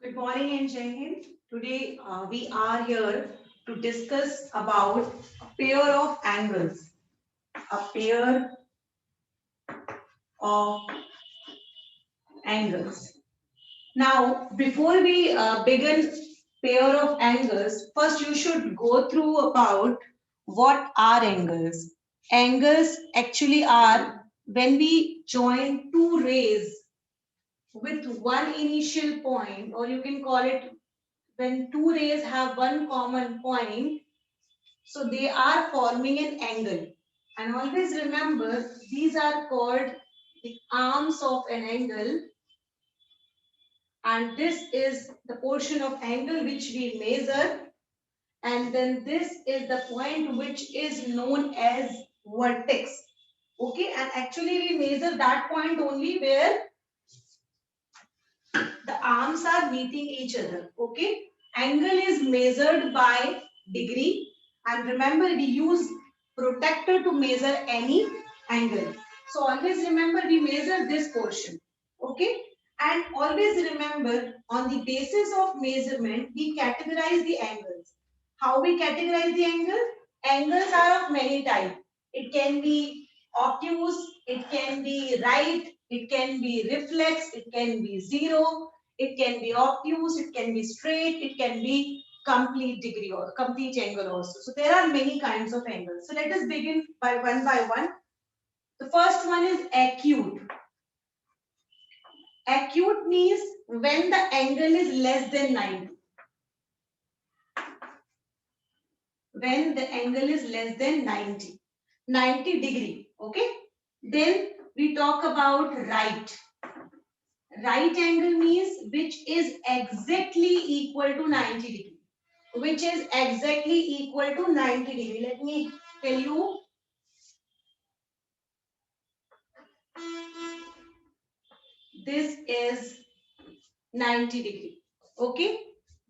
Good morning and Jai Hind. Today we are here to discuss about a pair of angles. A pair of angles. Now, before we begin pair of angles, first you should go through about what are angles. Angles actually are when we join two rays with one initial point, or you can call it when two rays have one common point, so they are forming an angle. And always remember, these are called the arms of an angle, and this is the portion of angle which we measure, and then this is the point which is known as vertex. Okay, and actually we measure that point only where the arms are meeting each other. Okay, angle is measured by degree, and remember we use protractor to measure any angle. So always remember we measure this portion. Okay, and always remember on the basis of measurement we categorize the angles. How we categorize the angle? Angles are of many types. It can be obtuse, it can be right, it can be reflex, it can be zero, it can be obtuse, it can be straight, it can be complete degree or complete angle also. So there are many kinds of angles. So let us begin by one. The first one is acute. Acute means when the angle is less than 90. When the angle is less than 90 degree. Okay. Then we talk about right. Right angle means which is exactly equal to 90 degree. Which is exactly equal to 90 degree. Let me tell you. This is 90 degree. Okay.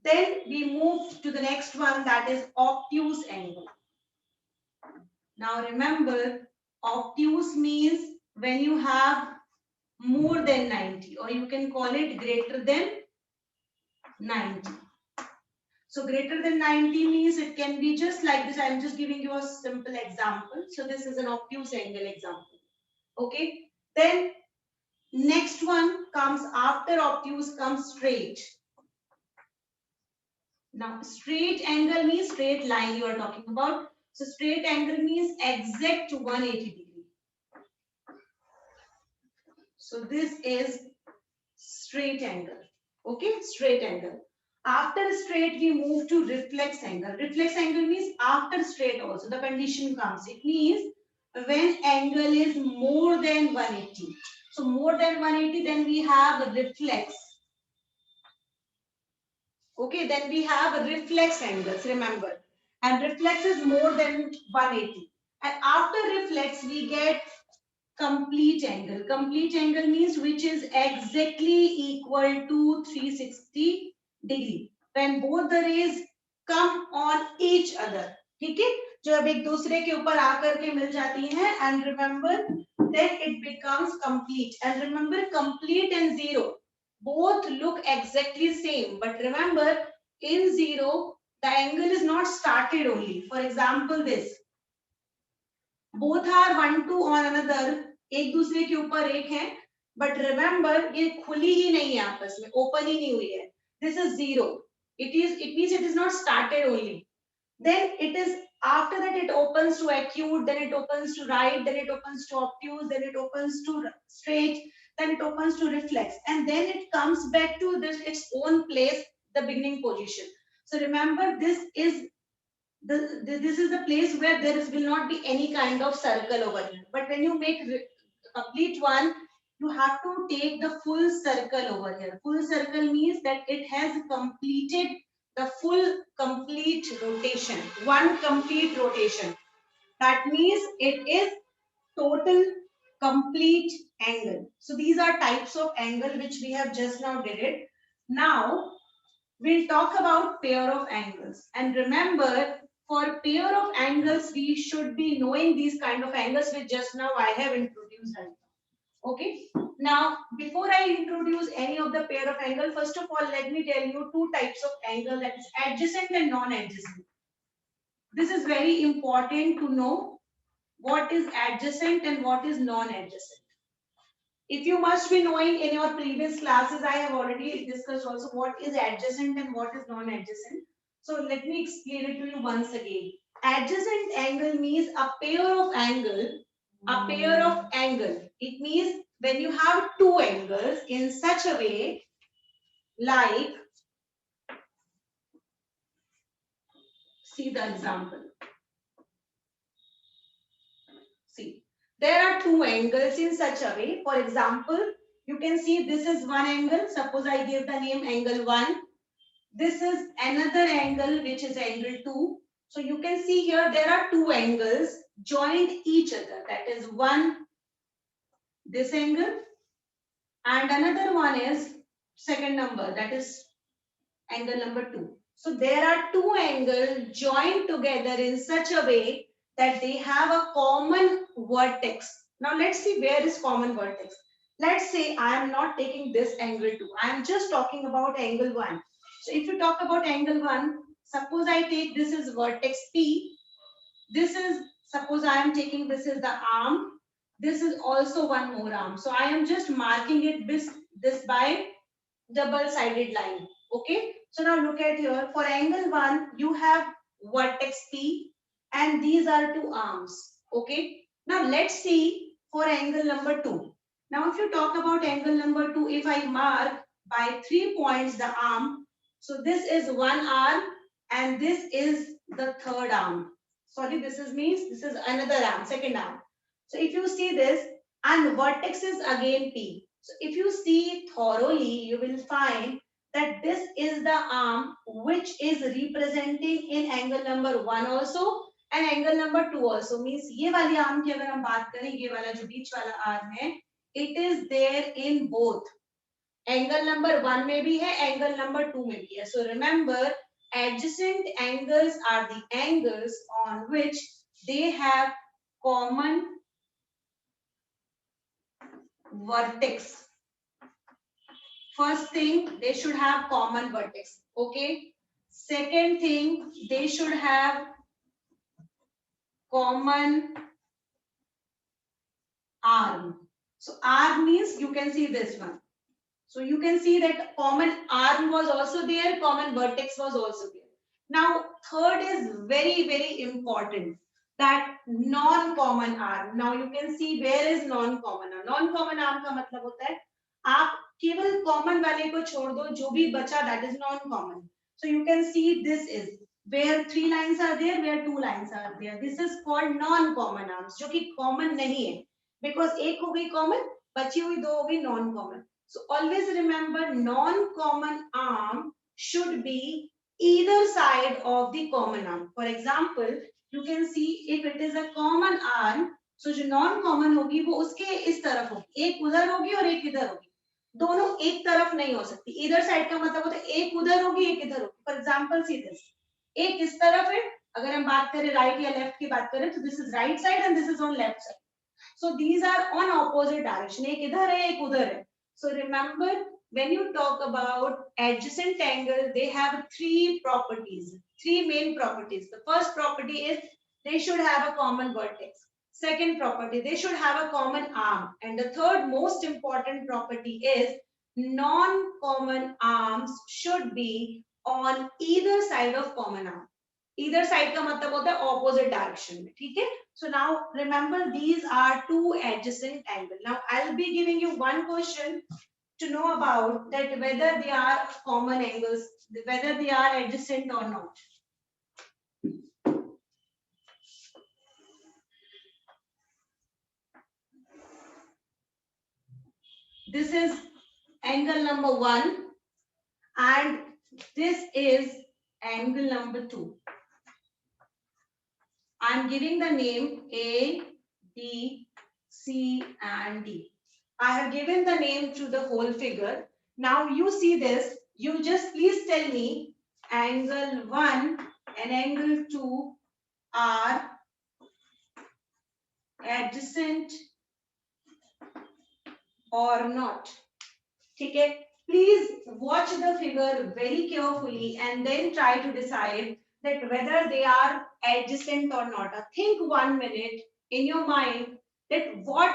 Then we move to the next one, that is obtuse angle. Now remember, obtuse means when you have more than 90, or you can call it greater than 90. So greater than 90 means it can be just like this. I'm just giving you a simple example. So this is an obtuse angle example. Okay. Then next one comes after obtuse comes straight. Now straight angle means straight line you are talking about. So straight angle means exact 180 degree. So this is straight angle. Okay, straight angle. After straight, we move to reflex angle. Reflex angle means after straight also. The condition comes. It means when angle is more than 180. So more than 180, then we have reflex. Okay, then we have reflex angles, remember. And reflex is more than 180. And after reflex, we get complete angle. Complete angle means which is exactly equal to 360 degree. When both the rays come on each other. ठीक है, जो अब एक दूसरे के ऊपर आकर के मिल जाती हैं, and remember then it becomes complete. And remember, complete and zero both look exactly same, but remember in zero the angle is not started only. For example, this both are one to on another, एक दूसरे के ऊपर एक है, but remember ये खुली ही नहीं है आपस में, open ही नहीं हुई है. This is zero. It means it is not started only. Then it is after that it opens to acute, then it opens to right, then it opens to obtuse, then it opens to straight, then it opens to reflex, and then it comes back to this its own place, the beginning position. So remember, this is the place where there will not be any kind of circle over here. But when you make complete one, you have to take the full circle over here. Full circle means that it has completed the full complete rotation. One complete rotation. That means it is total complete angle. So these are types of angle which we have just now did it. Now we'll talk about pair of angles. And remember, for pair of angles, we should be knowing these kind of angles which just now I have introduced. Okay. Now, before I introduce any of the pair of angle, first of all, let me tell you two types of angle, that is adjacent and non-adjacent. This is very important to know what is adjacent and what is non-adjacent. If you must be knowing in your previous classes, I have already discussed also what is adjacent and what is non-adjacent. So let me explain it to you once again. Adjacent angle means a pair of angle, a pair of angle. It means when you have two angles in such a way, like, see the example. See, there are two angles in such a way. For example, you can see this is one angle. Suppose I give the name angle 1. This is another angle which is angle 2. So you can see here there are two angles joined each other. That is one, this angle, and another one is second number, that is angle number 2. So there are two angles joined together in such a way that they have a common vertex. Now let's see where is common vertex. Let's say I am not taking this angle 2. I am just talking about angle 1. So if you talk about angle 1, suppose I take this is vertex P. This is, suppose I am taking this is the arm. This is also one more arm. So I am just marking it this by double-sided line. Okay. So now look at here. For angle 1, you have vertex P and these are two arms. Okay. Now let's see for angle number 2. Now if you talk about angle number 2, if I mark by 3 points the arm, so this is one arm and this is the third arm. Sorry, this is means this is another arm, second arm. So if you see this, and vertex is again P. So if you see thoroughly, you will find that this is the arm which is representing in angle number 1 also and angle number 2 also. Means ये वाली arm की अगर हम बात करें, ये वाला जो बीच वाला arm है, it is there in both. Angle number 1 में भी है, angle number 2 में भी है. So remember, adjacent angles are the angles on which they have common vertex. First thing, they should have common vertex. Okay. Second thing, they should have common arm. So arm means you can see this one. So you can see that common arm was also there, common vertex was also there. Now third is very, very important, that non-common arm. Now you can see where is non-common arm. Non-common arm का मतलब होता है आप केवल common वाले को छोड़ दो, जो भी बचा that is non-common. So you can see this is where 3 lines are there, where 2 lines are there. This is called non-common arms, जो कि common नहीं है, because एक हो गई common, बची हुई दो हो गई non-common. So always remember, non-common arm should be either side of the common arm. For example, you can see if it is a common arm, so जो non-common होगी वो उसके इस तरफ होगी, एक उधर होगी और एक इधर होगी. दोनों एक तरफ नहीं हो सकती. इधर साइड का मतलब होता है एक उधर होगी एक इधर होगी. For example, see this. एक इस तरफ है, अगर हम बात करें राइट या लेफ्ट की बात करें तो this is right side and this is on left side. So these are on opposite direction. एक इधर है एक उधर है. So remember, when you talk about adjacent angle, they have three properties, three main properties. The first property is they should have a common vertex. Second property, they should have a common arm. And the third most important property is non-common arms should be on either side of common arm. Either side का मतलब होता है opposite direction में, ठीक है? So now remember, these are two adjacent angles. Now I'll be giving you one question to know about that whether they are common angles, whether they are adjacent or not. This is angle number 1 and this is angle number 2. I am giving the name A, B, C and D. I have given the name to the whole figure. Now you see this, you just please tell me angle 1 and angle 2 are adjacent or not. Okay, please watch the figure very carefully and then try to decide that whether they are adjacent or not. Think 1 minute in your mind that what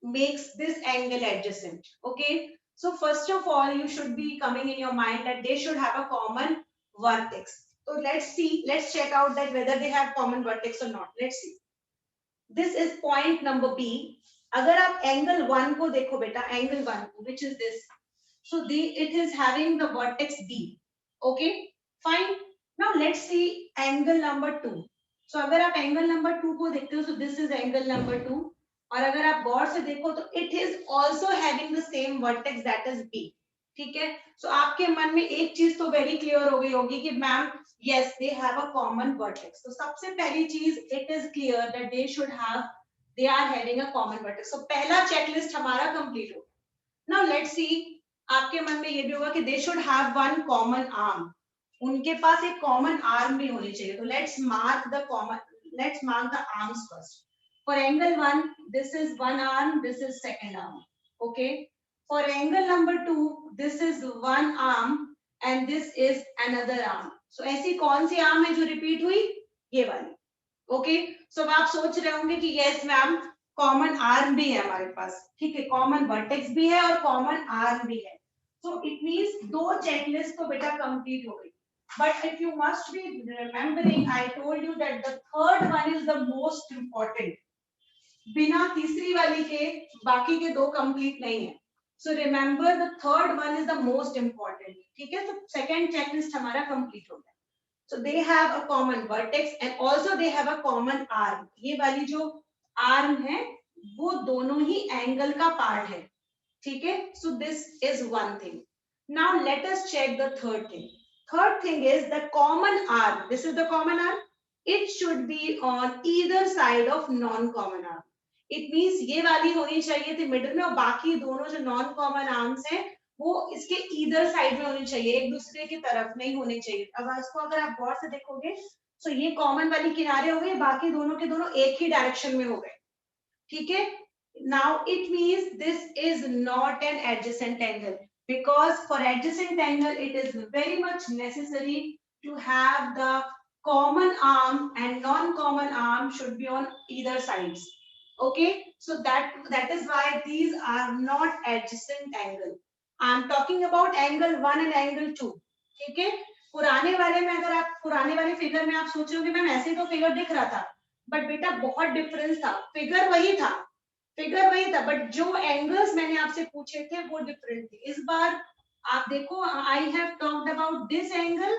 makes this angle adjacent. Okay, so first of all, you should be coming in your mind that they should have a common vertex. So let's see, let's check out that whether they have common vertex or not. Let's see. This is point number B. अगर आप angle 1 को देखो बेटा, angle 1 को, which is this. So it is having the vertex B. Okay, fine. Now let's see angle number 2. So अगर आप angle number 2 को देखते हो, so this is angle number 2. और अगर आप गौर से देखो तो it is also having the same vertex, that is B. ठीक है, so आपके मन में एक चीज तो वेरी क्लियर हो गई होगी कि ma'am yes they have a common vertex. तो सबसे पहली चीज it is clear that they are having a common vertex. So पहला checklist हमारा complete हो. Now let's see, आपके मन में ये भी होगा कि they should have one common arm. उनके पास एक common arm भी होनी चाहिए. तो let's mark the arms first. For angle 1, this is one arm, this is second arm. Okay. For angle number 2, this is one arm and this is another arm. So ऐसी कौन सी arm है जो repeat हुई? ये वाली. Okay, सो आप सोच रहे होंगे कि यस मैम कॉमन आर्म भी है हमारे पास, ठीक है, कॉमन वर्टेक्स भी है और कॉमन आर्म भी है. सो इट मींस दो चेकलिस्ट तो बेटा कंप्लीट हो गई. But if you must be remembering, I told you that the third one is the most important. बिना तीसरी वाली के बाकी के दो कंप्लीट नहीं है. So remember the third one is the most important. ठीक है, तो सेकंड चेकलिस्ट हमारा कंप्लीट हो गया. So they have a common vertex and also they have a common arm. ये वाली जो arm है वो दोनों ही angle का part है. ठीक है, so this is one thing. Now let us check the third thing. Third thing is the common arm. This is the common arm. It should be on either side of non-common arm. It means ये वाली होनी चाहिए थी middle में और बाकी दोनों जो non-common arms हैं वो इसके ईदर साइड में होनी चाहिए, एक दूसरे की तरफ नहीं होनी चाहिए. अब इसको अगर आप गौर से देखोगे तो ये कॉमन वाली किनारे हो गए, बाकी दोनों के दोनों एक ही डायरेक्शन में हो गए. ठीक है, now it means this is not an adjacent angle, because for adjacent angle it is very much necessary to have the common arm and non-common arm should be on either sides. Okay, so that is why these are not adjacent angle. I am talking about angle 1 and angle 2. ठीक है, पुराने वाले में अगर आप पुराने वाले figure में आप सोच रहे हो कि मैम ऐसे तो फिगर दिख रहा था, बट बेटा बहुत डिफरेंस था. फिगर वही था बट जो एंगल्स मैंने आपसे पूछे थे वो डिफरेंट थे. इस बार आप देखो, I have talked about this angle,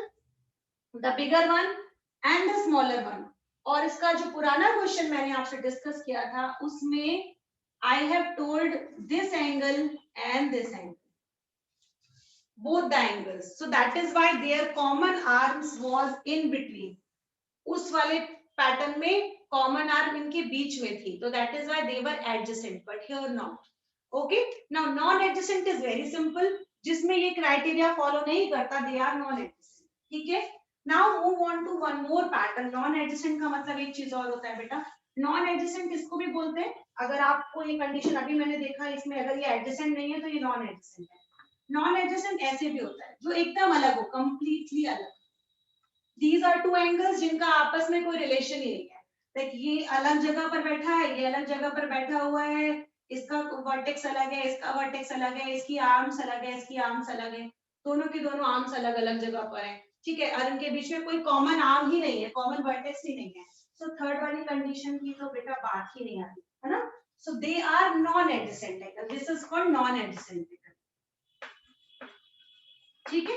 the bigger one and the smaller one. और इसका जो पुराना क्वेश्चन मैंने आपसे डिस्कस किया था उसमें I have told this angle and this angle, both the angles. So that is why their common arms was in between. उस वाले पैटर्न में कॉमन आर्म इनके बीच में थी, तो that is why they were adjacent, but here not. Okay, now non adjacent is very simple. जिसमें ये criteria follow नहीं करता दे आर नॉन एडजेसेंट. ठीक है, now move on to one more pattern. Non adjacent का मतलब एक चीज और होता है बेटा, नॉन एडजेसेंट इसको भी बोलते हैं. अगर आपको ये कंडीशन अभी मैंने देखा इसमें अगर ये एडजेसेंट नहीं है तो ये नॉन एडजेसेंट है. नॉन एडजेसेंट ऐसे भी होता है जो एकदम अलग हो, कंप्लीटली अलग. दीज आर टू एंगल्स जिनका आपस में कोई रिलेशन ही नहीं है. लाइक ये अलग जगह पर बैठा है, ये अलग जगह पर बैठा हुआ है, इसका वर्टेक्स अलग है, इसका वर्टेक्स अलग है, इसकी आर्म्स अलग है, इसकी आर्म्स अलग है, दोनों की दोनों आर्म्स अलग अलग जगह पर है. ठीक है, और इनके बीच में कोई कॉमन आर्म ही नहीं है, कॉमन वर्टेक्स ही नहीं है. सो थर्ड वाली कंडीशन की तो बेटा बात ही नहीं आती है ना. So they are non adjacent angle. This is called non adjacent angle. ठीक है,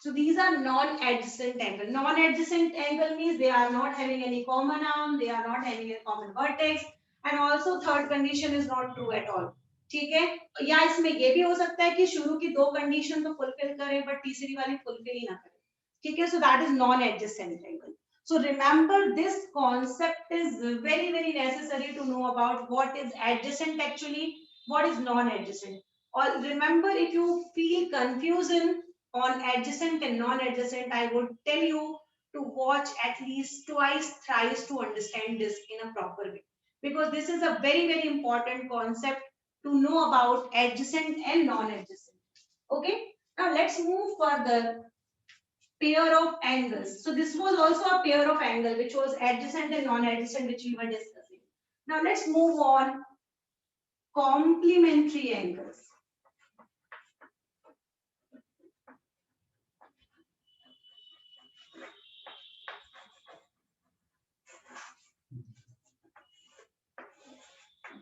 so these are non-adjacent angle. Non-adjacent angle means they are not having any common arm, they are not having a common vertex, and also third condition is not true at all. ठीक है, या इसमें ये भी हो सकता है कि शुरू की दो कंडीशन तो फुलफिल करें बट तीसरी वाली फुलफिल ही ना करें. ठीक है, so that is non-adjacent angle. So remember this concept is very very necessary to know about what is adjacent actually, what is non-adjacent. Or remember, if you feel confusion on adjacent and non-adjacent, I would tell you to watch at least twice, thrice to understand this in a proper way. because this is a very important concept to know about adjacent and non-adjacent. Okay, now let's move further. Pair of angles. So this was also a pair of angle which was adjacent and non-adjacent, which we were discussing. Now let's move on. Complementary angles.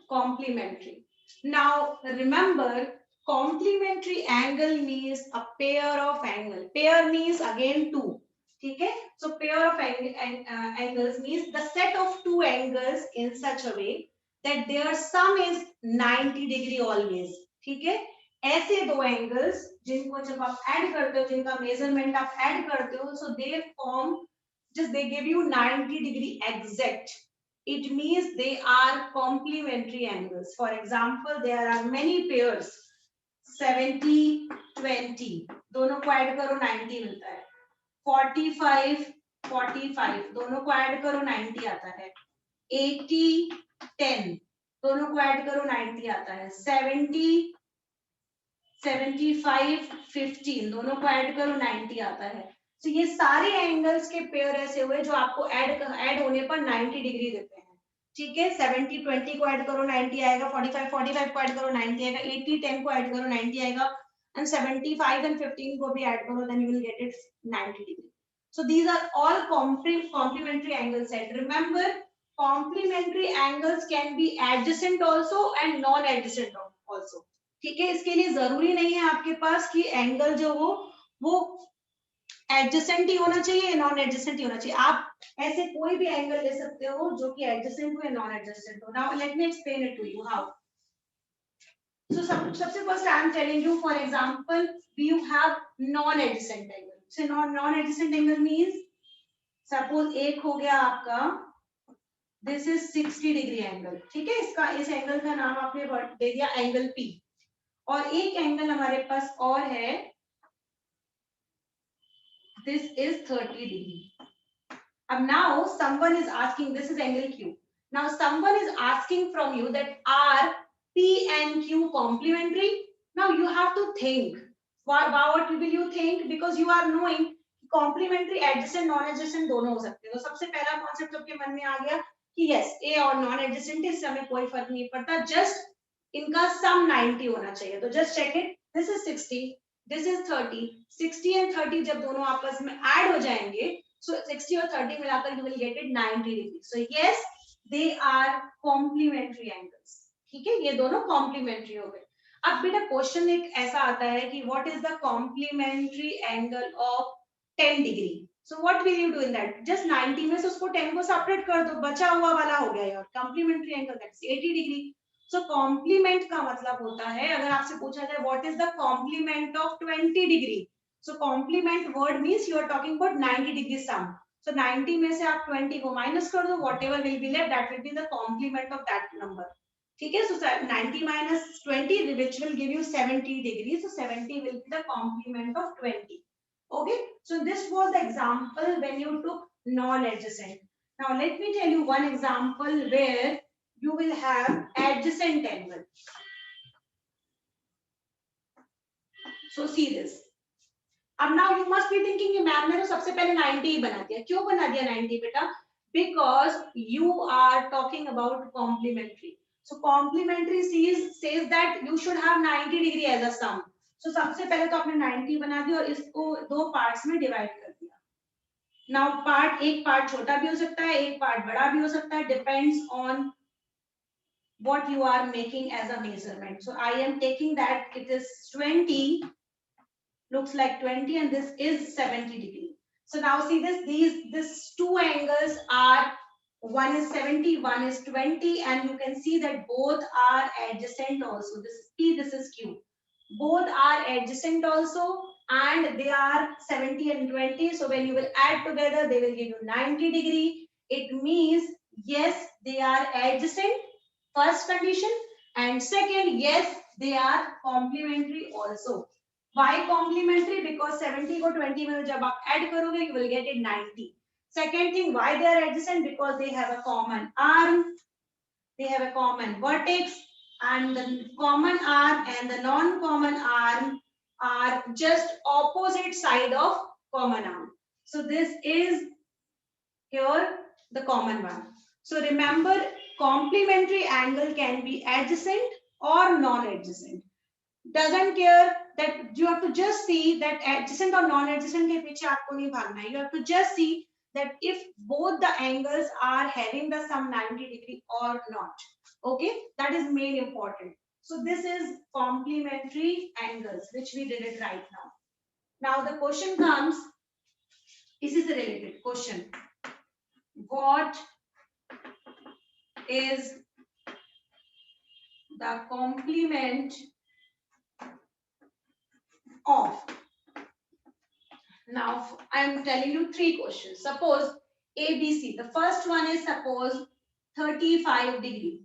Complementary. Now remember, complementary angle means a pair of angle. Pair means again two. Okay? So pair of angles means the set of two angles in such a way that their sum is 90 degree always. ठीक है? ऐसे दो angles जिनको जब आप add करते हो, जिनका मेजरमेंट आप ऐड करते हो, so they form, just they give you 90 degree exact. It means they are complementary angles. For example, there are many pairs. 70 20 दोनों को ऐड करो 90 मिलता है. 45 45 दोनों को ऐड करो 90 आता है. 80 10 दोनों को ऐड करो 90 आता है. 70 75 15 दोनों को ऐड करो 90 आता है. तो ये सारे एंगल्स के पेयर ऐसे हुए जो आपको ऐड होने पर 90 डिग्री देते हैं. ठीक है, 70 20 को ऐड करो 90 आएगा, 45 45 को ऐड करो 90 आएगा, 80 10 को ऐड करो 90 आएगा, and 75 and 15 को भी ऐड करो, then you will get it 90 degree. So these are all complementary angle set. Remember, complementary angles can be adjacent also and non-adjacent also. ठीक है, इसके लिए जरूरी नहीं है आपके पास कि एंगल जो हो वो एडजेसेंट ही होना चाहिए, नॉन एडजेसेंट ही होना चाहिए. आप ऐसे कोई भी एंगल ले सकते हो जो कि एडजेसेंट हो या नॉन एडजेसेंट हो. Now let me explain it to you how. So सबसे first I am telling you, for example you have non adjacent angle. So non adjacent angle means suppose एक हो गया आपका, दिस इज 60 डिग्री एंगल. ठीक है, इसका इस angle का नाम आपने दे दिया एंगल P. और एक एंगल हमारे पास और है, this is 30 degree. And now someone is asking, this is angle Q. Now someone is asking from you that are P and Q complementary? Now you have to think. What will you think? Because you are knowing complementary, adjacent, non-adjacent दोनों हो सकते हैं. तो सबसे पहला concept सबके मन में आ गया कि yes, A और non-adjacent है, इससे हमें कोई फर्क नहीं पड़ता. Just इनका sum 90 होना चाहिए. तो just check it. This is 60. This is 30. 60 and 30 जब दोनों आपस में ऐड हो जाएंगे, so 60 और 30 मिलाकर you will get it 90 degree. So yes, they are complementary angles. ठीक है, ये दोनों complementary हो गए. अब बेटा क्वेश्चन एक ऐसा आता है कि what is the complementary angle of 10 degree? So what will you do in that? Just 90 में से उसको 10 को सेपरेट कर दो, बचा हुआ वाला हो गया यार. Complementary angle, that's 80 degree. So complement का मतलब होता है, अगर आपसे पूछा जाए what is the complement of 20 degree? So complement word means you are talking about 90 degree sum. So 90 में से आप 20 को माइनस कर दो, whatever will be left, that will be the complement of that number. ठीक है, so 90 minus 20 which will give you 70 degrees. So 70 will be the complement of 20. Okay, so this was the example when you took non-adjacent. Now let me tell you one example where you will have adjacent angle. So see this. अब now you must be thinking कि ma'am ने तो सबसे पहले 90 ही बना दिया. क्यों बना दिया 90 बेटा? Because you are talking about complementary. So complementary says that you should have 90 degree as a sum. So सबसे पहले तो आपने 90 बना दिया और इसको दो पार्ट्स में डिवाइड कर दिया. Now एक पार्ट छोटा भी हो सकता है, एक पार्ट बड़ा भी हो सकता है, depends on what you are making as a measurement. So I am taking that it is 20, looks like 20, and this is 70 degree. So now see this, these two angles are, one is 70, one is 20, and you can see that both are adjacent also. This is P, this is Q. Both are adjacent also, and they are 70 and 20. So when you will add together, they will give you 90 degree. It means yes, they are adjacent. First condition, and second, yes, they are complementary also. Why complementary? Because 70 को 20 में जब आप add करोगे, you will get it 90. Second thing, why they are adjacent? Because they have a common arm. they have a common vertex, and the common arm and the non-common arm are just opposite side of common arm. So this is here the common one. So remember, complementary angle can be adjacent or non-adjacent. Doesn't care that you have to just see that adjacent or non-adjacent के पीछे आपको नहीं भागना है. You have to just see that if both the angles are having the sum 90 degree or not. Okay, that is main important. So this is complementary angles, which we did it right now. Now the question comes. This is a related question. What is the complement of? Now I am telling you three questions. Suppose ABC. The first one is suppose 35 degree.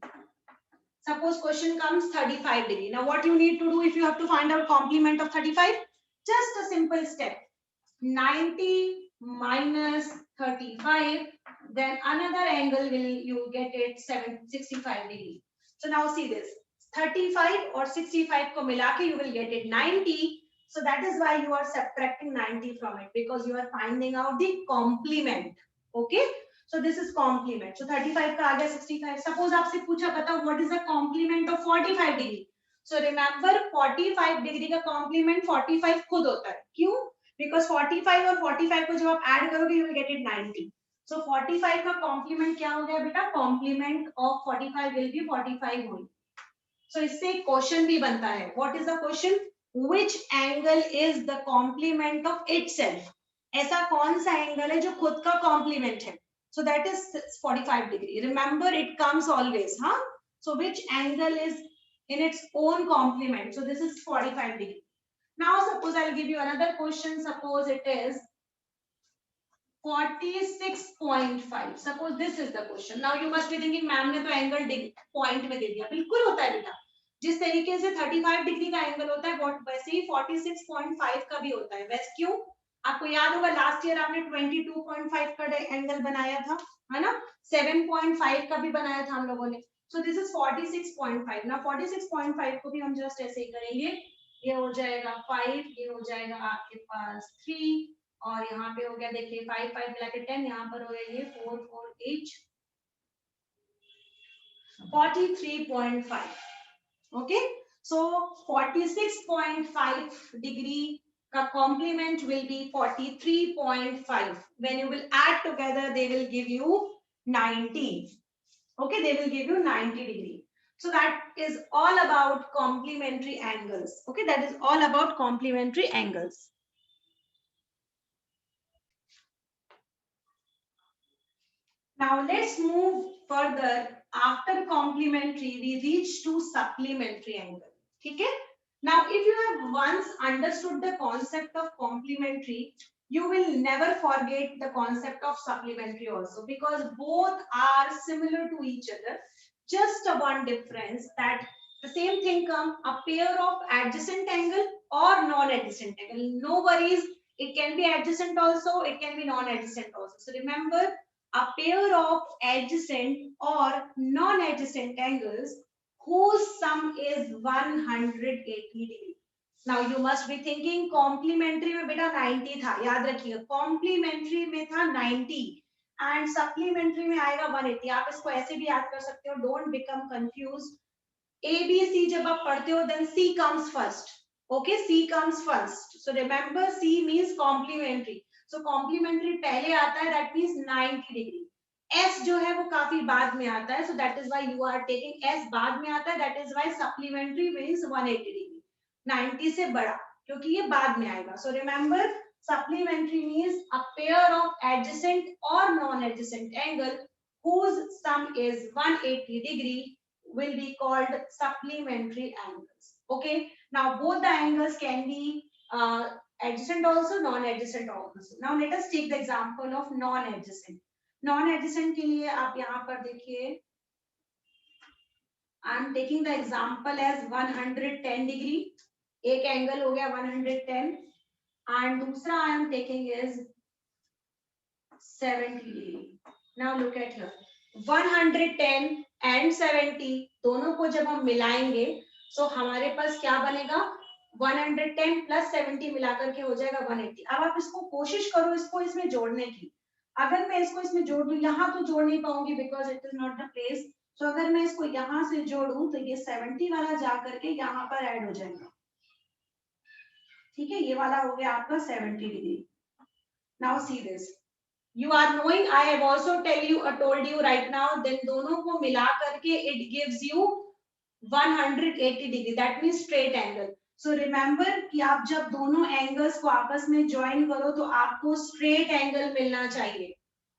Suppose question comes 35 degree. Now what you need to do if you have to find out complement of 35? Just a simple step. 90 minus 35, then another angle will you get it 65 degree. So now see this 35 or 65 ko milake you will get it 90. So that is why you are subtracting 90 from it, because you are finding out the complement. Okay, so this is complement. So 35 का आ गया 65. Suppose आपसे पूछा बताओ what is the complement of 45 degree. So remember 45 degree का complement 45 खुद होता है. क्यों? Because 45 और 45 को जब आप ऐड करोगे you will get it 90. So 45 का complement क्या हो गया बेटा? Complement of 45 will be 45 only. So इससे एक क्वेश्चन भी बनता है. What is the question? Which angle is the complement of itself? ऐसा कौन सा एंगल है जो खुद का कॉम्प्लीमेंट है? So that is 45 degree. Remember it comes always, huh? So which angle is in its own complement? So this is 45 degree. Now suppose I'll give you another question. Suppose it is 46.5. Suppose this is the question. Now you must be thinking, ma'am ने तो angle point में दे दिया. बिल्कुल होता है बेटा. जिस तरीके से 35 डिग्री का एंगल होता है वैसे ही 46.5 का भी होता है. वैसे क्यों? आपको याद होगा लास्ट ईयर आपने 22.5 का एंगल बनाया था, है ना? 7.5 का भी बनाया था हम लोगों ने. So this is 46.5. Now 46.5 को भी हम जस्ट ऐसे ही करेंगे. ये हो जाएगा 5, ये हो जाएगा आपके पास 3, और यहाँ पे हो गया देखिए 5 5 मिला के 10, यहाँ पर हो गया ये 4 4 8 43.5. Okay, so 46.5 degree का complement will be 43.5. When you will add together they will give you 90. Okay, they will give you 90 degree. So that is all about complementary angles. Okay, that is all about complementary angles. Now let's move further. After complementary, we reach to supplementary angle. Okay? Now, if you have once understood the concept of complementary, you will never forget the concept of supplementary also, because both are similar to each other. Just a one difference that the same thing come a pair of adjacent angle or non-adjacent angle. No worries, it can be adjacent also, it can be non-adjacent also. So remember, a pair of adjacent or non-adjacent angles whose sum is 180 degree. Now you must be thinking complementary में बेटा 90 था, याद रखिए complementary में था 90 and supplementary में आएगा 180. आप इसको ऐसे भी याद कर सकते हो. Don't become confused. A B C जब आप पढ़ते हो then C comes first. Okay, C comes first. So remember C means complementary. So complementary पहले आता है, that means 90 degree. S जो है वो काफी बाद में आता है, so that is why you are taking S बाद में आता है, that is why supplementary means 180 degree. 90 से बड़ा, क्योंकि ये बाद में आएगा. So remember supplementary means a pair of adjacent or non-adjacent angle whose sum is 180 degree will be called supplementary angles. Okay, now both the angles can be adjacent also, non-adjacent also. Now let us take the example of non-adjacent. Non-adjacent के लिए आप यहाँ पर देखिए, I am taking the example as 110 degree. एक angle हो गया 110 and दूसरा I am taking is 70 degree. Now look at here, 110 and 70 दोनों को जब हम मिलाएंगे तो हमारे पास क्या बनेगा 110 प्लस 70 मिलाकर के हो जाएगा 180। अब आप इसको कोशिश करो इसको इसमें जोड़ने की। अगर मैं इसको इसमें जोड़ दूं यहाँ तो जोड़ नहीं पाऊंगी because it is not the place. तो अगर मैं इसको यहाँ से जोड़ूं तो ये 70 वाला जा करके यहाँ पर ऐड हो जाएगा। ठीक है, ये वाला हो गया आपका 70 degree. Now see this, you are knowing I have also told you right now, then दोनों को मिला करके it gives you 180 degree, that means straight angle. So remember कि आप जब दोनों एंगल्स को आपस में ज्वाइन करो तो आपको स्ट्रेट एंगल मिलना चाहिए।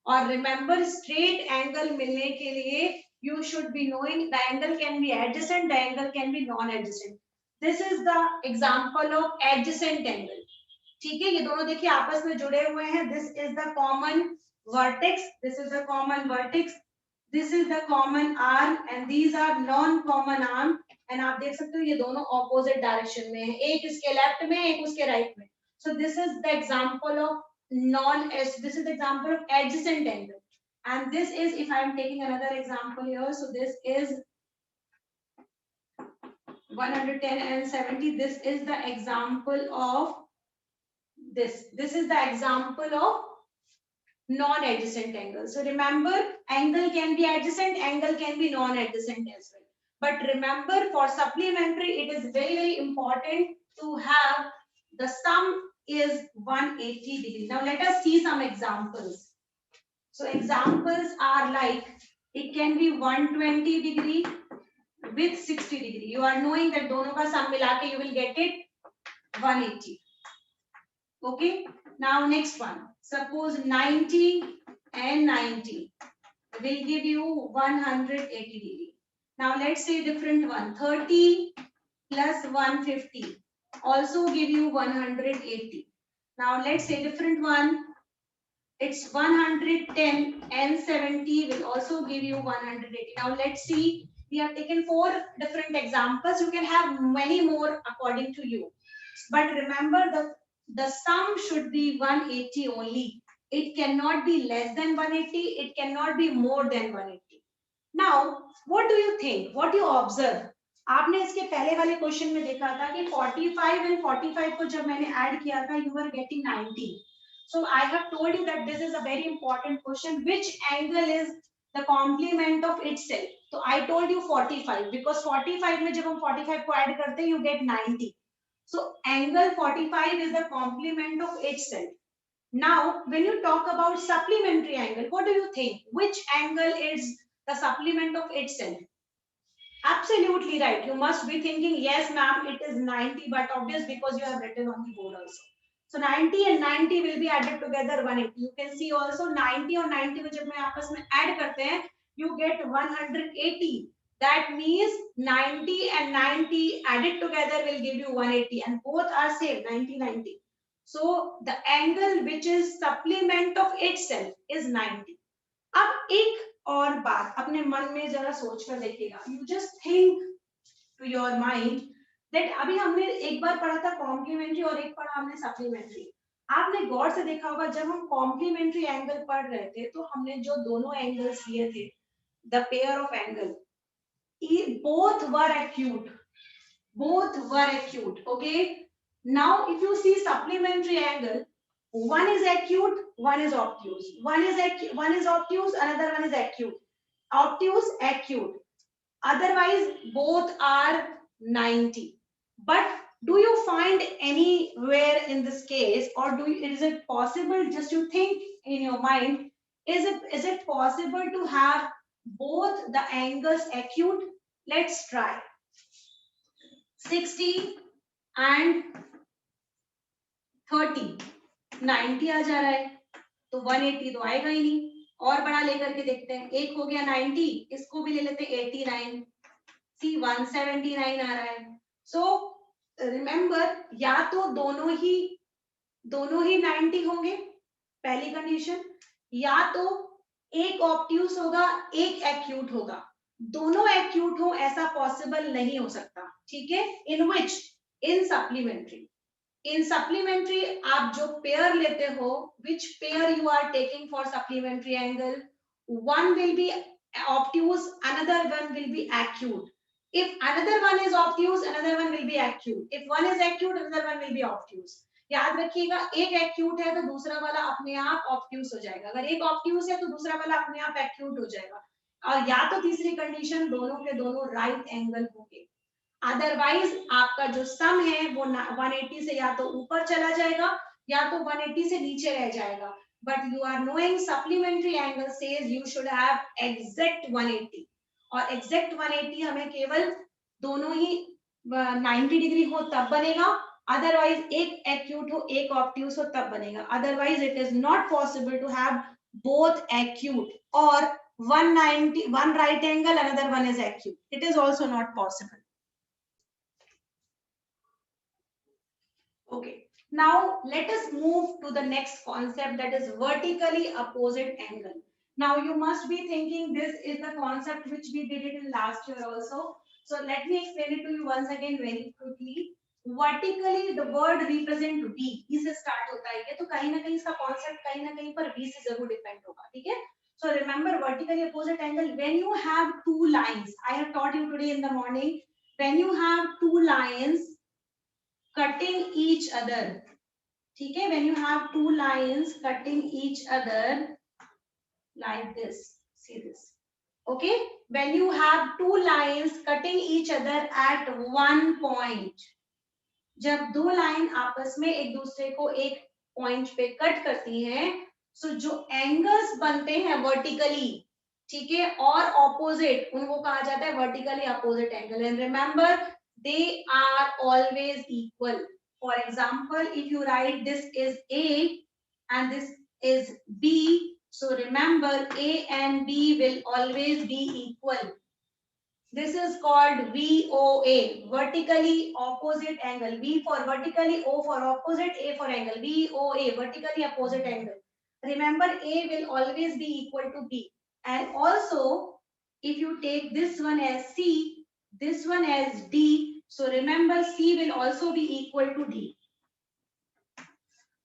और remember straight angle मिलने के लिए you should be knowing the angle can be adjacent, the angle can be non-adjacent. This is the example of adjacent angle. ठीक है, ये दोनों देखिए आपस में जुड़े हुए हैं। This is the common vertex, this is the common vertex, this is the common arm and these are non common arm. एंड आप देख सकते हो ये दोनों ऑपोजिट डायरेक्शन में है, एक इसके लेफ्ट में एक उसके राइट में। So this is the example of this is the example of adjacent angle. And this is, if I am taking another example here, so this is 110 and 70, this is the example of this is the example of non-adjacent angle. So remember, angle can be adjacent, angle can be non-adjacent as well. But remember, for supplementary it is very important to have the sum is 180 degree. Now let us see some examples. So examples are like, it can be 120 degree with 60 degree. You are knowing that दोनों का sum मिला के you will get it 180. Okay, now next one. Suppose 90 and 90 will give you 180 degree. Now let's say different one. 30 plus 150 also give you 180. Now let's say different one. It's 110 and 70 will also give you 180. Now let's see. We have taken 4 different examples. You can have many more according to you. But remember, the sum should be 180 only. It cannot be less than 180. It cannot be more than 180. Now, what do you think? What do you observe? आपने इसके पहले वाले question में देखा था कि 45 and 45 को जब मैंने ऐड किया था, you were getting 90. So I have told you that this is a very important question. Which angle is the complement of itself? So I told you 45 because 45 में जब हम 45 को ऐड करते हैं, you get 90. So angle 45 is the complement of itself. Now, when you talk about supplementary angle, what do you think? Which angle is the supplement of itself? Absolutely right. You must be thinking, yes, ma'am, it is 90, but obvious because you have written on the board also. So 90 and 90 will be added together 180. You can see also 90 और 90 को जब मैं आपस में add करते हैं, you get 180. That means 90 and 90 added together will give you 180 and both are same 90 90. So the angle which is supplement of itself is 90. अब एक और बात अपने मन में जरा सोच कर देखिएगा. You just think to your mind that अभी हमने एक बार पढ़ा था कॉम्प्लीमेंट्री और एक पढ़ा हमने सप्लीमेंट्री. आपने गौर से देखा होगा जब हम कॉम्प्लीमेंट्री एंगल पढ़ रहे थे तो हमने जो दोनों एंगल्स लिए थे, the pair of angle, both were acute. Both were acute. Okay. Now, if you see supplementary angle, one is acute, one is obtuse. One is obtuse, another one is acute. Obtuse, acute. Otherwise, both are 90. But do you find anywhere in this case, or is it possible? Just you think in your mind, is it possible to have both the angles acute? Let's try. 60 and 30, 90 आ जा रहा है तो 180 तो आएगा ही नहीं. और बड़ा लेकर के देखते हैं. एक हो गया 90, इसको भी ले लेते हैं 89. सी 179 आ रहा है. सो रिमेंबर, या तो दोनों ही 90 होंगे पहली कंडीशन, या तो एक ऑब्ट्यूज होगा एक एक्यूट होगा. दोनों एक्यूट हो ऐसा पॉसिबल नहीं हो सकता. ठीक है. इन विच, इन सप्लीमेंट्री आप जो पेयर लेते हो, which pair you are taking for supplementary angle, one will be obtuse, another one will be acute. If another one is obtuse, another one will be acute. If one is acute, another one will be obtuse. याद रखिएगा, एक acute है तो दूसरा वाला अपने आप obtuse हो जाएगा, अगर एक ऑब्ट्यूस है तो दूसरा वाला अपने आप एक्यूट हो जाएगा, और या तो तीसरी कंडीशन दोनों के दोनों राइट एंगल होंगे, अदरवाइज आपका जो सम है वो 180 से या तो ऊपर चला जाएगा या तो 180 से नीचे रह जाएगा, but you are knowing supplementary angle says you should have exact 180, और exact 180 हमें केवल दोनों ही 90 डिग्री हो तब बनेगा, अदरवाइज एक एक्यूट हो एक ऑब्ट्यूस हो तब बनेगा, otherwise it is not possible to have both acute और 190 one right angle another one is acute, it is also not possible. Okay, now let us move to the next concept, that is vertically opposite angle. Now you must be thinking this is the concept which we did it in last year also, so let me explain it to you once again very quickly. Vertically the word represent V, इससे start होता है ये, तो कहीं ना कहीं इसका concept कहीं ना कहीं पर V से जरूर depend होगा, ठीक है? So remember vertically opposite angle, when you have two lines, I have taught you today in the morning, when you have two lines cutting each other, ठीक है, when you have two lines cutting each other like this, see this, okay, when you have two lines cutting each other at one point, जब दो line आपस में एक दूसरे को एक पॉइंट पे कट करती हैं, सो जो एंगल्स बनते हैं वर्टिकली, ठीक है, और ऑपोजिट, उनको कहा जाता है vertically opposite angle, and remember they are always equal. For example if you write this is A and this is B, so remember A and B will always be equal. This is called VOA, vertically opposite angle. V for vertically, O for opposite, A for angle. VOA, vertically opposite angle. Remember, A will always be equal to B. And also, if you take this one as C, this one as D, so remember C will also be equal to D.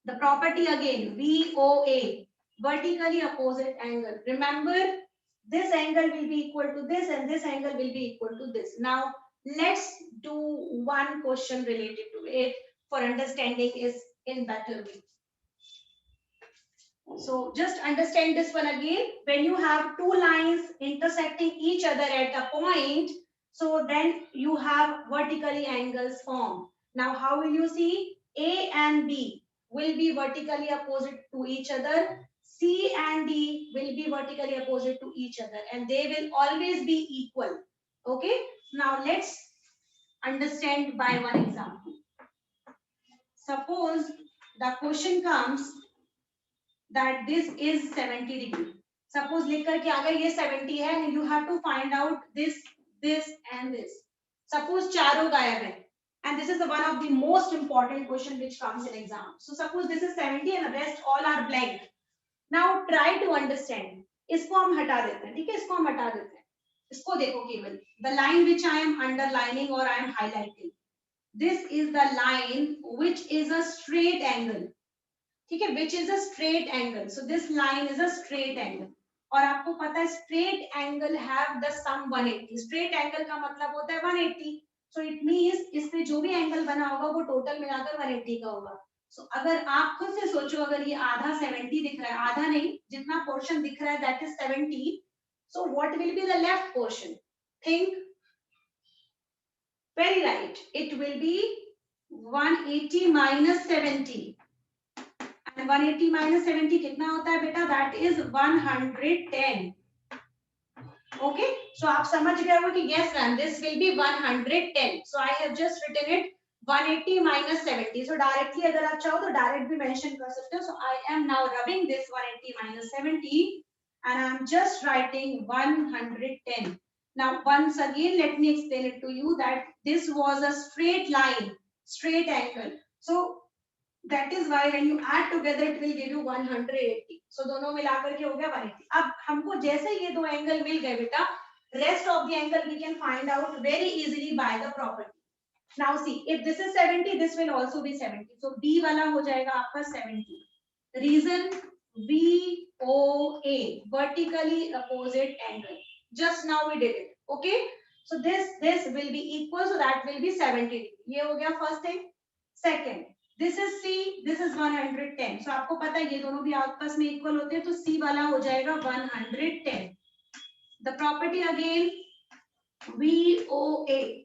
The property again, VOA, vertically opposite angle. Remember, this angle will be equal to this and this angle will be equal to this. Now let's do one question related to it for understanding is in better way. So just understand this one again. When you have two lines intersecting each other at a point, so then you have vertically angles formed. Now how will you see? A and B will be vertically opposite to each other. C and D will be vertically opposite to each other and they will always be equal. Okay, now let's understand by one example. Suppose the question comes that this is 70 degree. Suppose लिख करके आ गया ये 70 है and you have to find out this, this and this. Suppose चारों गायब है and this is the one of the most important question which comes in exam. So suppose this is 70 and the rest all are blank. Now try to understand. इसको हम हटा देते हैं, ठीक है, इसको हम हटा देते हैं, इसको देखो केवल, the line which I am underlining or I am highlighting, this is the line which is a straight angle, ठीक है, which is a straight angle, so this line is a straight angle, और आपको पता है straight angle have the sum 180, straight angle का मतलब होता है 180, so it means इस पे जो भी एंगल बना होगा वो टोटल मिलाकर 180 का होगा. So, अगर आप खुद से सोचो, अगर ये आधा 70 दिख रहा है, आधा नहीं, जितना पोर्शन दिख रहा है that is 70, so what will be the left portion? Think. Very right, it will be 180 minus 70 and 180 minus 70 कितना होता है बेटा? That is 110. Okay, so आप समझ गए हो कि yes ma'am, this will be 110, so I have just written it 180 minus 70. So directly अगर आप चाहो तो डायरेक्ट भी मेंशन कर सकते हो. So I am now rubbing this 180 minus 70 and I am just writing 110. Now once again let me explain it to you that this was a straight line, straight angle. So that is why when you add together it will give you 180. So दोनों मिलाकर के हो गया 180. अब हमको जैसे ये दो एंगल मिल गए बेटा, rest of the angle we can find out very easily by the property. Now see, if this is 70, this will also be 70. So B वाला हो जाएगा आपका 70. Reason VOA, vertically opposite angle. Just now we did it. Okay, so this will be equal, so that will be 70 degree. ये हो गया first thing. Second, this is C, this is 110. So आपको पता है ये दोनों भी आपस में equal होते हैं, तो C वाला हो जाएगा 110. The property again VOA.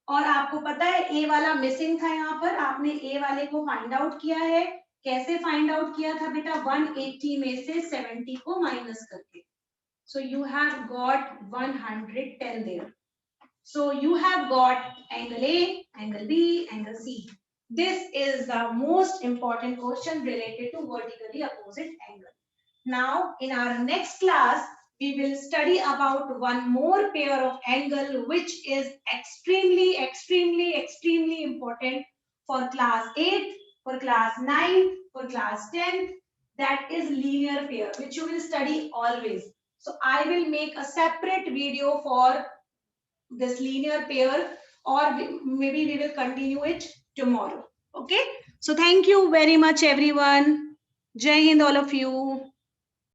और आपको पता है A वाला मिसिंग था, यहाँ पर आपने A वाले को फाइंड आउट किया है. कैसे फाइंड आउट किया था बेटा? 180 में से 70 को माइनस करके. So you have got 110 there. So you have got angle A, angle B, angle C. This is the most important question related to vertically opposite angle. Now in our next class, we will study about one more pair of angle which is extremely important for class 8, for class 9, for class 10. That is linear pair, which you will study always. So I will make a separate video for this linear pair, or maybe we will continue it tomorrow. Okay. So thank you very much everyone. Jai Hind all of you.